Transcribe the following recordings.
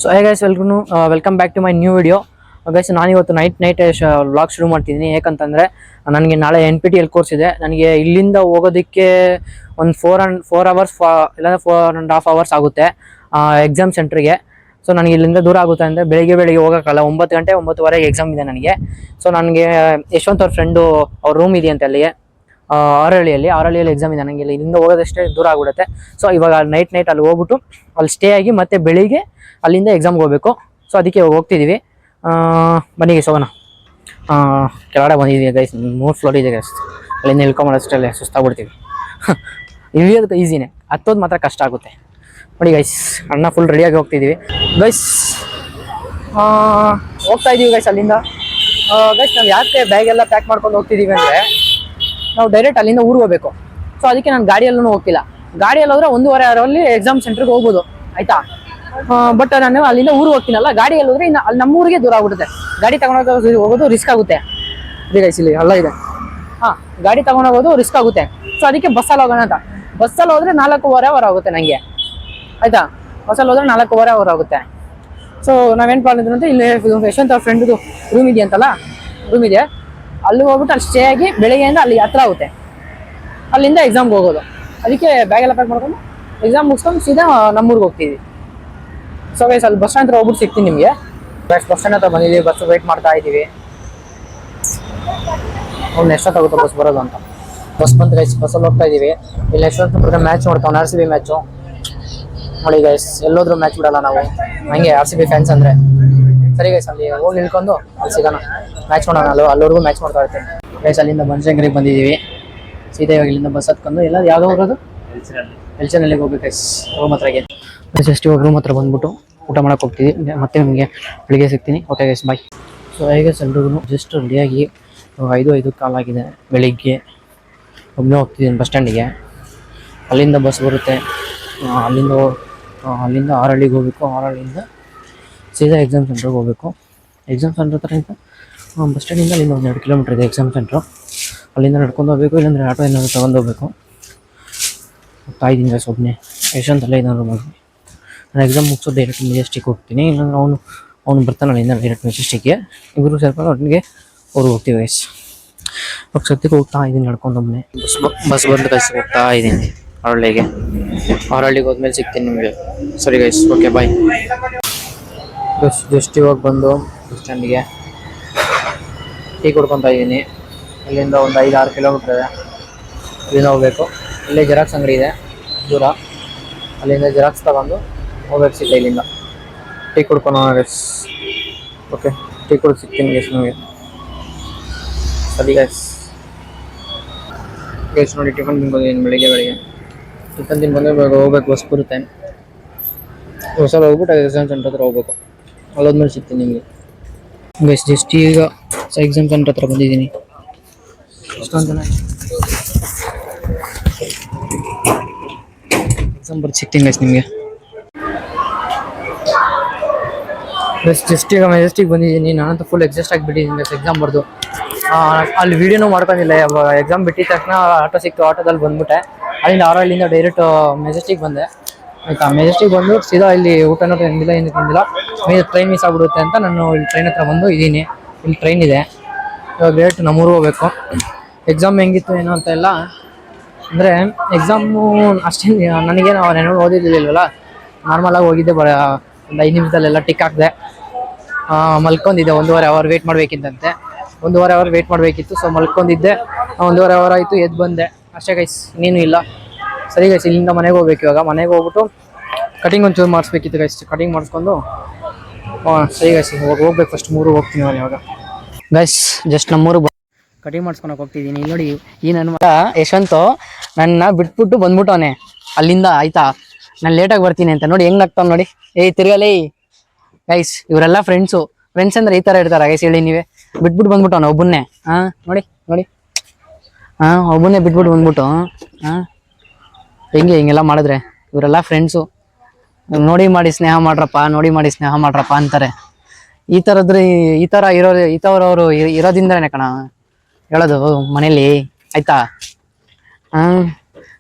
So hey guys ಎಲ್ರೂ welcome back to my new video. Guys ನಾನಿವತ್ತು night vlog ಶುರು ಮಾಡ್ತಿದ್ದೀನಿ. ಯಾಕಂತಂದರೆ ನನಗೆ ನಾಳೆ NPTEL ಕೋರ್ಸ್ ಇದೆ. ನನಗೆ ಇಲ್ಲಿಂದ ಹೋಗೋದಕ್ಕೆ ಒಂದು 4 hours ಇಲ್ಲಾಂದರೆ 4.5 hours ಆಗುತ್ತೆ ಎಕ್ಸಾಮ್ ಸೆಂಟ್ರಿಗೆ. ಸೊ ನನಗೆ ಇಲ್ಲಿಂದ ದೂರ ಆಗುತ್ತೆ ಅಂದರೆ ಬೆಳಿಗ್ಗೆ ಹೋಗೋಕ್ಕಲ್ಲ. 9 ಗಂಟೆ 9:15 ಎಕ್ಸಾಮ್ ಇದೆ ನನಗೆ. ಸೊ ನನಗೆ ಯಶವಂತ್ ಅವ್ರ ಫ್ರೆಂಡು ಅವ್ರ ರೂಮ್ ಇದೆಯಂತೆ ಅಲ್ಲಿಗೆ ಆರಳ್ಳಿಯಲ್ಲಿ ಎಕ್ಸಾಮ್ ಇದೆ. ನನಗೆ ಇಲ್ಲಿಂದ ಹೋಗೋದಷ್ಟೇ ದೂರ ಆಗ್ಬಿಡುತ್ತೆ. ಸೊ ಇವಾಗ ನೈಟ್ ಅಲ್ಲಿ ಹೋಗ್ಬಿಟ್ಟು ಅಲ್ಲಿ ಸ್ಟೇ ಆಗಿ ಮತ್ತೆ ಬೆಳಿಗ್ಗೆ ಅಲ್ಲಿಂದ ಎಕ್ಸಾಮ್ಗೆ ಹೋಗಬೇಕು. ಸೊ ಅದಕ್ಕೆ ಹೋಗ್ತಿದ್ದೀವಿ. ಬನ್ನಿ ಗೈಸ್ ಹೋಗೋಣ. ಕೆಳಗಡೆ ಬಂದಿದ್ದೀವಿ ಗೈಸ್, 3 ಫ್ಲೋರ್ ಇದೆ ಗೈಸ್. ಅಲ್ಲಿಂದ ಇಳ್ಕೊಂಬರೋಷ್ಟಲ್ಲೇ ಸುಸ್ತಾಗ್ಬಿಡ್ತೀವಿ. ಇಳಿಯೋದಕ್ಕೆ ಈಸಿನೇ, ಹತ್ತೋದು ಮಾತ್ರ ಕಷ್ಟ ಆಗುತ್ತೆ. ನೋಡಿ ಗೈಸ್, ಅಣ್ಣ ಫುಲ್ ರೆಡಿಯಾಗಿ ಹೋಗ್ತಿದ್ದೀವಿ ಗೈಸ್. ಹೋಗ್ತಾ ಇದ್ದೀವಿ ಗೈಸ್ ಅಲ್ಲಿಂದ. ಗೈಸ್ ನಾವು ಯಾಕೆ ಬ್ಯಾಗ್ ಎಲ್ಲ ಪ್ಯಾಕ್ ಮಾಡ್ಕೊಂಡು ಹೋಗ್ತಿದ್ದೀವಿ ಅಂದರೆ ನಾವು ಡೈರೆಕ್ಟ್ ಅಲ್ಲಿಂದ ಊರಿಗೆ ಹೋಗಬೇಕು. ಸೊ ಅದಕ್ಕೆ ನಾನು ಗಾಡಿಯಲ್ಲೂ ಹೋಗ್ತಿಲ್ಲ. ಗಾಡಿಯಲ್ಲಿ ಹೋದ್ರೆ 1.5 hour ಎಕ್ಸಾಮ್ ಸೆಂಟ್ರಿಗೆ ಹೋಗ್ಬೋದು, ಆಯ್ತಾ. ಬಟ್ ನಾನು ಅಲ್ಲಿಂದ ಊರಿಗೆ ಹೋಗ್ತೀನಲ್ಲ, ಗಾಡಿಯಲ್ಲಿ ಹೋದ್ರೆ ಇನ್ನು ಅಲ್ಲಿ ನಮ್ಮೂರಿಗೆ ದೂರ ಆಗ್ಬಿಡುತ್ತೆ. ಗಾಡಿ ತಗೊಂಡೋಗಿ ಹೋಗೋದು ರಿಸ್ಕ್ ಆಗುತ್ತೆ. ಇದೆ ಗೈಸ್, ಇಲ್ಲಿ ಅಲ್ಲ ಇದೆ. ಗಾಡಿ ತಗೊಂಡೋಗೋದು ರಿಸ್ಕ್ ಆಗುತ್ತೆ. ಸೊ ಅದಕ್ಕೆ ಬಸ್ಸಲ್ಲಿ ಹೋಗೋಣ ಅಂತ. ಬಸ್ಸಲ್ಲಿ ಹೋದ್ರೆ 4.5 hour ಆಗುತ್ತೆ ನನಗೆ, ಆಯ್ತಾ. ಬಸ್ಸಲ್ಲಿ ಹೋದ್ರೆ 4.5 hour ಆಗುತ್ತೆ. ಸೊ ನಾವೇನು ಪ್ಲಾನ್ ಇದ್ರು ಅಂತ, ಇಲ್ಲಿ ಯಶವಂತ್ ಅವ್ರ ಫ್ರೆಂಡ್ದು ರೂಮ್ ಇದೆಯಂತಲ್ಲ, ರೂಮ್ ಇದೆ. ಅಲ್ಲಿ ಹೋಗ್ಬಿಟ್ಟು ಅಲ್ಲಿ ಸ್ಟೇ ಆಗಿ ಬೆಳಗ್ಗೆಯಿಂದ ಅಲ್ಲಿ ಹತ್ರ ಆಗುತ್ತೆ. ಅಲ್ಲಿಂದ ಎಕ್ಸಾಮ್ಗೆ ಹೋಗೋದು. ಅದಕ್ಕೆ ಬ್ಯಾಗೆಲ್ಲ ಪ್ಯಾಕ್ ಮಾಡ್ಕೊಂಡು ಎಕ್ಸಾಮ್ ಮುಗಿಸ್ಕೊಂಡು ಸೀದಾ ನಮ್ಮೂರಿಗೆ ಹೋಗ್ತೀವಿ. ಸೊ ಗೈಸ್ ಅಲ್ಲಿ ಬಸ್ ಸ್ಟ್ಯಾಂಡ್ ಹತ್ರ ಹೋಗ್ಬಿಟ್ಟು ಸಿಗ್ತೀನಿ ನಿಮಗೆ. ಬಸ್ ಸ್ಟ್ಯಾಂಡ್ ಹತ್ರ ಬಂದಿದ್ದೀವಿ, ಬಸ್ ವೇಟ್ ಮಾಡ್ತಾ ಇದ್ದೀವಿ. ಅವ್ನು ಎಷ್ಟೊತ್ತಾಗುತ್ತೆ ಬಸ್ ಬರೋದು ಅಂತ. ಬಸ್ ಬಂದು ಗೈಸ್, ಬಸ್ಸಲ್ಲಿ ಹೋಗ್ತಾ ಇದ್ದೀವಿ. ಇಲ್ಲಿ ಯಶವಂತ ಮ್ಯಾಚ್ ನೋಡ್ತಾವೆ, RCB ಮ್ಯಾಚು. ನೋಡಿ ಗೈಸ್, ಎಲ್ಲೋದ್ರೂ ಮ್ಯಾಚ್ ಬಿಡಲ್ಲ ನಾವು, ಹಂಗೆ RCB ಫ್ಯಾನ್ಸ್ ಅಂದರೆ. ಸರಿ ಗೈಸ್, ಅಲ್ಲಿ ಹೋಗಿ ನಿಲ್ಕೊಂಡು ಅಲ್ಲಿ ಸಿಗೋಣ, ಮ್ಯಾಚ್ ನೋಡೋಣ. ಅಲ್ಲಿವರೆಗೂ ಮ್ಯಾಚ್ ನೋಡ್ತಾ ಇರ್ತೀನಿ ಗೈಸ್. ಅಲ್ಲಿಂದ ಬನಶಂಕರಿಗೆ ಬಂದಿದ್ದೀವಿ. ಸೀದಾ ಇವಾಗ ಇಲ್ಲಿಂದ ಬಸ್ ಹತ್ಕೊಂಡು ಎಲ್ಲ ಯಾವುದೋ ಹೋಗೋದು ಎಲ್ಚನಲ್ಲಿಗೆ ಹೋಗ್ಬೇಕು ಗೈಸ್, ರೂಮ್ ಹತ್ರಗೆ. ಜಸ್ಟ್ ಇವಾಗ ರೂಮ್ ಹತ್ರ ಬಂದ್ಬಿಟ್ಟು ಊಟ ಮಾಡೋಕೆ ಹೋಗ್ತೀವಿ. ಮತ್ತೆ ನಿಮಗೆ ಬೆಳಿಗ್ಗೆ ಸಿಗ್ತೀನಿ. ಓಕೆ ಗೈಸ್, ಬಾಯ್. ಸೊ ಹೇಗೆ ಎಲ್ರಿಗೂ ಜಸ್ಟ್ ರೆಡಿಯಾಗಿ 5 ಕಾಲಾಗಿದೆ. ಬೆಳಿಗ್ಗೆ ಒಬ್ಬನೇ ಹೋಗ್ತಿದ್ದೀನಿ ಬಸ್ ಸ್ಟ್ಯಾಂಡಿಗೆ. ಅಲ್ಲಿಂದ ಬಸ್ ಬರುತ್ತೆ. ಅಲ್ಲಿಂದ ಆರಳ್ಳಿಗೆ ಹೋಗಬೇಕು. ಆರಳ್ಳಿಯಿಂದ ಸೀದಾ ಎಕ್ಸಾಮ್ ಸೆಂಟ್ರಿಗೆ ಹೋಗಬೇಕು. ಎಕ್ಸಾಮ್ ಸೆಂಟ್ರ್ ಹತ್ರ ಇಂದ ಬಸ್ ಸ್ಟ್ಯಾಂಡಿಂದ ಅಲ್ಲಿಂದ 2 ಕಿಲೋಮೀಟ್ರ್ ಇದೆ ಎಕ್ಸಾಮ್ ಸೆಂಟ್ರು. ಅಲ್ಲಿಂದ ನಡ್ಕೊಂಡು ಹೋಗಬೇಕು, ಇಲ್ಲಾಂದರೆ ಆಟೋ ಏನಾದರೂ ತೊಗೊಂಡು ಹೋಗಬೇಕು. ಹೋಗ್ತಾ ಇದ್ದೀನಿ ಗೈಸ್ ಒಬ್ಬನೇ. ಯಶವಂತಲ್ಲೇ ಏನಾದ್ರು ಮಾಡಿ ನಾನು ಎಕ್ಸಾಮ್ ಮುಗಿಸೋ ಡೈರೆಕ್ಟ್ ಮೆಜೆಸ್ಟಿಕ್ ಹೋಗ್ತೀನಿ. ಇಲ್ಲಾಂದ್ರೆ ಅವನು ಬರ್ತಾನೆ ಅಲ್ಲಿಂದ ಡೈರೆಕ್ಟ್ ಮೆಜೆಸ್ಟಿಕ್ಗೆ. ಇಬ್ಬರು ಸೇರ್ಕೊಂಡು ಒಟ್ಟಿಗೆ ಅವ್ರಿಗೆ ಹೋಗ್ತೀವಿ ಗೈಸ್. ಇವಾಗ ಸದ್ಯಕ್ಕೆ ಹೋಗ್ತಾ ಇದ್ದೀನಿ ನಡ್ಕೊಂಡು ಒಬ್ಬನೇ. ಬಸ್ ಬಂದು ಗೈಸ್ ಹೋಗ್ತಾ ಇದ್ದೀನಿ ಆರಳ್ಳಿಗೆ ಹೋದ್ಮೇಲೆ ಸಿಗ್ತೀನಿ ನಿಮಗೆ. ಸರಿ ಗೈಸ್, ಓಕೆ ಬಾಯ್. ಜಸ್ಟ್ ಇವಾಗ ಬಂದು ಬಸ್ ಸ್ಟ್ಯಾಂಡಿಗೆ ಟೀ ಕೊಡ್ಕೊತಾ ಇದ್ದೀನಿ. ಇಲ್ಲಿಂದ ಒಂದು 5-6 ಕಿಲೋಮೀಟ್ರ್ ಇದೆ. ಇಲ್ಲಿಂದ ಹೋಗಬೇಕು. ಇಲ್ಲೇ ಜೆರಾಕ್ಸ್ ಅಂಗಡಿ ಇದೆ ದೂರ, ಅಲ್ಲಿಂದ ಜೆರಾಕ್ಸ್ ತಗೊಂಡು ಹೋಗ್ಬೇಕು ಸಿಗ್ತಾ. ಇಲ್ಲಿಂದ ಟೀ ಕುಡ್ಕೊಂಡು ಗೈಸ್. ಓಕೆ, ಟೀ ಕುಡಿದು ಸಿಗ್ತೀನಿ ಗೈಸ್ ನಿಮಗೆ. ಸರಿ ಗೈಸ್. ನೋಡಿ ಟಿಫನ್ ತಿನ್ಕೊಂಡಿದ್ದೀನಿ. ಬೆಳಿಗ್ಗೆ ಟಿಫನ್ ತಿನ್ಕೊಂಡು ಹೋಗ್ಬೇಕು, ಬಸ್ ಬರುತ್ತೆ. ಹೊಸಲ್ಲಿ ಹೋಗ್ಬಿಟ್ಟು ಎಕ್ಸಾಮ್ ಸೆಂಟರ್ ಹತ್ರ ಹೋಗ್ಬೇಕು. ಅಲ್ಲೋದ್ಮೇಲೆ ಸಿಗ್ತೀನಿ ನಿಮಗೆ ಗೈಸ್. ಜಸ್ಟ್ ಈಗ ಎಕ್ಸಾಮ್ ಸೆಂಟರ್ ಹತ್ರ ಬಂದಿದ್ದೀನಿ. ಎಷ್ಟೊಂದು ಜನ ಎಕ್ಸಾಮ್ ಬರ್ದು ಸಿಗ್ತೀನಿ ಗೈಸ್ ನಿಮಗೆ. ಜಸ್ಟ್ ಈಗ ಮೆಜೆಸ್ಟಿಕ್ ಬಂದಿದ್ದೀನಿ. ನಾನಂತೂ ಫುಲ್ ಎಕ್ಸಾಸ್ಟ್ ಆಗಿಬಿಟ್ಟಿದ್ದೀನಿ ಗೈಸ್ ಎಕ್ಸಾಮ್ ಬರ್ದು. ಅಲ್ಲಿ ವೀಡಿಯೋನೂ ಮಾಡ್ಕೊಂಡಿಲ್ಲ. ಎಕ್ಸಾಮ್ ಬಿಟ್ಟಿದ ತಕ್ಷಣ ಆಟೋ ಸಿಕ್ತು, ಆಟೋದಲ್ಲಿ ಬಂದ್ಬಿಟ್ಟೆ. ಅಲ್ಲಿಂದ ಆರಳ್ಳಿಂದ ಡೈರೆಕ್ಟ್ ಮೆಜೆಸ್ಟಿಕ್ ಬಂದೆ, ಆಯಿತಾ. ಮೆಜೆಸ್ಟಿಕ್ ಬಂದು ಸೀದಾ ಇಲ್ಲಿ ಊಟನೂ ತಿಂದಿಲ್ಲ, ಏನು ತಿಂದಿಲ್ಲ. ಟ್ರೈನ್ ಮಿಸ್ ಆಗ್ಬಿಡುತ್ತೆ ಅಂತ ನಾನು ಇಲ್ಲಿ ಟ್ರೈನ್ ಹತ್ರ ಬಂದು ಇದ್ದೀನಿ. ಇಲ್ಲಿ ಟ್ರೈನ್ ಇದೆ. ಇವಾಗ ಡೈರೆಕ್ಟ್ ನಮ್ಮೂರು ಹೋಗ್ಬೇಕು. ಎಕ್ಸಾಮ್ ಹೆಂಗಿತ್ತು ಏನೋ ಅಂತ ಎಲ್ಲ ಅಂದರೆ, ಎಕ್ಸಾಮು ಅಷ್ಟೇ ನನಗೇನು ನೆನಪು ಓದಿದ್ದಿಲ್ಲವಲ್ಲ. ನಾರ್ಮಲಾಗಿ ಹೋಗಿದ್ದೆ, ಒಂದು 5 ನಿಮಿಷದಲ್ಲೆಲ್ಲ ಟಿಕ್ ಹಾಕಿದೆ. ಮಲ್ಕೊಂಡಿದ್ದೆ. 1.5 hour ವೇಟ್ ಮಾಡಬೇಕಿತ್ತಂತೆ. 1.5 hour ವೇಟ್ ಮಾಡಬೇಕಿತ್ತು. ಸೊ ಮಲ್ಕೊಂಡಿದ್ದೆ. 1.5 hour ಆಯಿತು, ಎದ್ದು ಬಂದೆ ಅಷ್ಟೇ ಗೈಸ್, ಇನ್ನೇನು ಇಲ್ಲ. ಸರಿ ಗೈಸ್, ಇಲ್ಲಿಂದ ಮನೆಗೆ ಹೋಗ್ಬೇಕು. ಇವಾಗ ಮನೆಗೆ ಹೋಗ್ಬಿಟ್ಟು ಕಟಿಂಗ್ ಒಂಚೂರು ಮಾಡಿಸ್ಬೇಕಿತ್ತು ಗೈಸ್. ಕಟಿಂಗ್ ಮಾಡಿಸ್ಕೊಂಡು ಸರಿ ಗೈಸ್ ಹೋಗ್ಬೇಕು. ಫಸ್ಟ್ 3 ಹೋಗ್ತೀನಿ ಇವಾಗ ಗೈಸ್. ಜಸ್ಟ್ ನಮ್ಮೂರಿಗೆ ಕಟಿಂಗ್ ಮಾಡಿಸ್ಕೊಳಕ್ಕೆ ಹೋಗ್ತಿದ್ದೀನಿ. ಇಲ್ಲಿ ನೋಡಿ, ಈ ನನ್ನ ಮಗ ಯಶವಂತು ನನ್ನ ಬಿಟ್ಬಿಟ್ಟು ಬಂದ್ಬಿಟ್ಟವನೆ ಅಲ್ಲಿಂದ, ಆಯಿತಾ. ನಾನು ಲೇಟಾಗಿ ಬರ್ತೀನಿ ಅಂತ ನೋಡಿ ಹೆಂಗೆ ನಗ್ತಾವ್ ನೋಡಿ. ತಿರ್ಗಲೇ ಗೈಸ್, ಇವರೆಲ್ಲ ಫ್ರೆಂಡ್ಸ್ ಅಂದರೆ ಈ ಥರ ಇರ್ತಾರೆ ಗೈಸ್. ಹೇಳಿ ನೀವೇ. ಬಿಟ್ಬಿಟ್ಟು ಬಂದ್ಬಿಟ್ಟವನ ಒಬ್ಬನ್ನೇ. ನೋಡಿ ಒಬ್ಬನ್ನೇ ಬಿಟ್ಬಿಟ್ಟು ಬಂದ್ಬಿಟ್ಟು ಹಿಂಗೆಲ್ಲ ಮಾಡಿದ್ರೆ ಇವರೆಲ್ಲ ಫ್ರೆಂಡ್ಸು. ನೋಡಿ ಮಾಡಿ ಸ್ನೇಹ ಮಾಡ್ರಪ್ಪ ಅಂತಾರೆ. ಈ ಥರ ಇಂಥವ್ರವರು ಇರೋದ್ರಿಂದನೇ ಕಣ ಹೇಳೋದು ಮನೇಲಿ, ಆಯಿತಾ.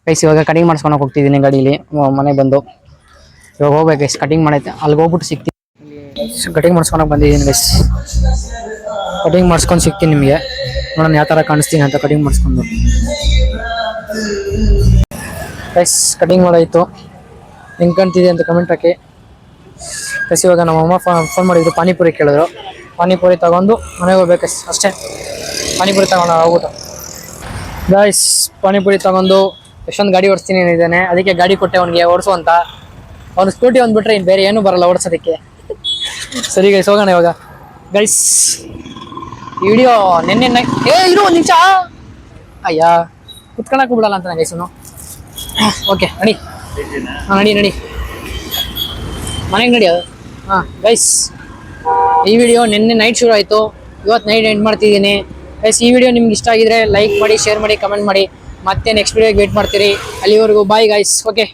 ಗೈಸ್ ಇವಾಗ ಕಟಿಂಗ್ ಮಾಡಿಸ್ಕೊಳಕ್ಕೆ ಹೋಗ್ತಿದ್ದೀನಿ ಗಾಡೀಲಿ. ಮನೆಗೆ ಬಂದು ಇವಾಗ ಹೋಗ್ಬೇಕು ಗೈಸ್. ಕಟಿಂಗ್ ಮಾಡೈತೆ, ಅಲ್ಲಿಗೆ ಹೋಗ್ಬಿಟ್ಟು ಸಿಗ್ತೀನಿ. ಕಟಿಂಗ್ ಮಾಡಿಸ್ಕೊಳಕ್ಕೆ ಬಂದಿದ್ದೀನಿ ಗೈಸ್. ಕಟಿಂಗ್ ಮಾಡಿಸ್ಕೊಂಡು ಸಿಗ್ತೀನಿ ನಿಮಗೆ. ನೋಡೋಣ ಯಾವ ಥರ ಕಾಣಿಸ್ತೀನಿ ಅಂತ ಕಟಿಂಗ್ ಮಾಡಿಸ್ಕೊಂಡು. ಗೈಸ್ ಕಟಿಂಗ್ ಮಾಡಾಯಿತು. ಹೆಂಗೆ ಕಾಣ್ತಿದೆ ಅಂತ ಕಮೆಂಟ್ ಹಾಕಿ ಗೈಸ್. ಇವಾಗ ನಮ್ಮಮ್ಮ ಫೋನ್ ಮಾಡಿದ್ರು, ಪಾನಿಪುರಿ ಕೇಳಿದ್ರು. ಪಾನಿಪುರಿ ತಗೊಂಡು ಮನೆಗೆ ಹೋಗ್ಬೇಕು ಅಷ್ಟೇ. ಪಾನಿಪುರಿ ತಗೊಂಡು ಹೋಗ್ಬಿಟ್ಟು ಗೈಸ್ ಪಾನಿಪುರಿ ತಗೊಂಡು ಎಷ್ಟೊಂದು ಗಾಡಿ ಓಡಿಸ್ತೀನಿ ಇದ್ದಾನೆ. ಅದಕ್ಕೆ ಗಾಡಿ ಕೊಟ್ಟೆ ಅವ್ನಿಗೆ ಓಡಿಸು ಅಂತ. ಅವ್ನು ಸ್ಕೂಟಿ ಒಂದು ಬಿಟ್ರೆ ಇನ್ನು ಬೇರೆ ಏನೂ ಬರಲ್ಲ ಓಡಿಸೋದಕ್ಕೆ. ಸರಿ ಗೈಸ್ ಹೋಗೋಣ ಇವಾಗ. ಗೈಸ್ ವಿಡಿಯೋ ನೆನ್ನೆ ಇರು ಒಂದು ನಿಮಿಷ. ಅಯ್ಯ ಕುತ್ಕೊಳಕ್ಕೂ ಬಿಡಲ್ಲ ಅಂತ ಗೈಸನು. ಓಕೆ ನಡಿ. ಹಾಂ ನಡಿ ಮನೆಗೆ ನಡಿ. ಅದು ಹಾಂ ಗೈಸ್ ಈ ವಿಡಿಯೋ ನಿನ್ನೆ ನೈಟ್ ಶುರು ಆಯಿತು, ಇವತ್ತು ನೈಟ್ ಎಂಡ್ ಮಾಡ್ತಿದ್ದೀನಿ ಗೈಸ್. ಈ ವಿಡಿಯೋ ನಿಮ್ಗೆ ಇಷ್ಟ ಆಗಿದ್ರೆ ಲೈಕ್ ಮಾಡಿ, ಶೇರ್ ಮಾಡಿ, ಕಮೆಂಟ್ ಮಾಡಿ. ಮತ್ತೆ ನೆಕ್ಸ್ಟ್ ವಿಡಿಯೋಗೆ ವೇಟ್ ಮಾಡ್ತೀರಿ. ಅಲ್ಲಿವರೆಗೂ ಬಾಯ್ ಗೈಸ್. ಓಕೆ.